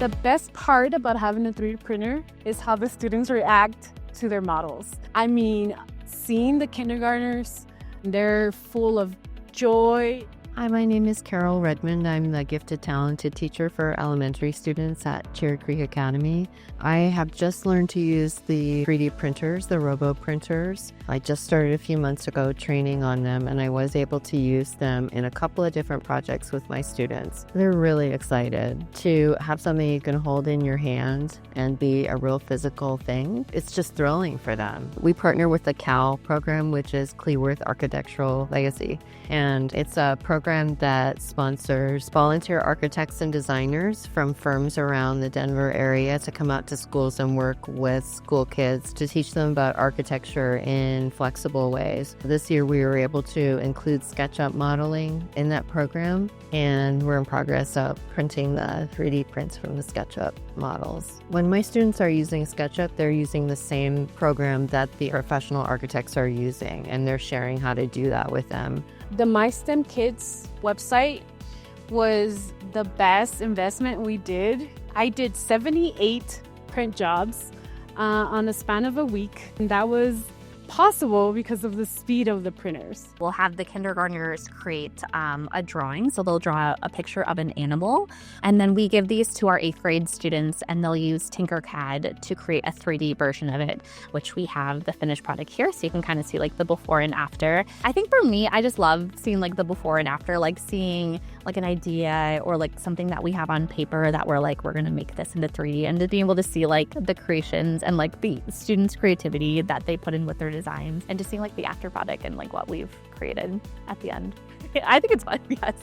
The best part about having a 3D printer is how the students react to their models. I mean, seeing the kindergartners, they're full of joy. Hi, my name is Carol Redmond. I'm the gifted talented teacher for elementary students at Cherry Creek Academy. I have just learned to use the 3D printers, the Robo printers. I just started a few months ago training on them, and I was able to use them in a couple of different projects with my students. They're really excited to have something you can hold in your hand and be a real physical thing. It's just thrilling for them. We partner with the CAL program, which is Cleworth Architectural Legacy, and it's a program that sponsors volunteer architects and designers from firms around the Denver area to come out to schools and work with school kids to teach them about architecture in flexible ways. This year we were able to include SketchUp modeling in that program, and we're in progress of printing the 3D prints from the SketchUp models. When my students are using SketchUp, they're using the same program that the professional architects are using, and they're sharing how to do that with them. The MyStemKits website was the best investment we did. I did 78 print jobs on the span of a week, and that was possible because of the speed of the printers. We'll have the kindergartners create a drawing. So they'll draw a picture of an animal, and then we give these to our 8th grade students, and they'll use Tinkercad to create a 3D version of it, which we have the finished product here. So you can kind of see like the before and after. I think for me, I just love seeing like the before and after, like seeing like an idea or like something that we have on paper that we're like, we're going to make this into 3D, and to be able to see like the creations and like the students' creativity that they put in with their designs, and to see like the after product and like what we've created at the end. I think it's fun, yes.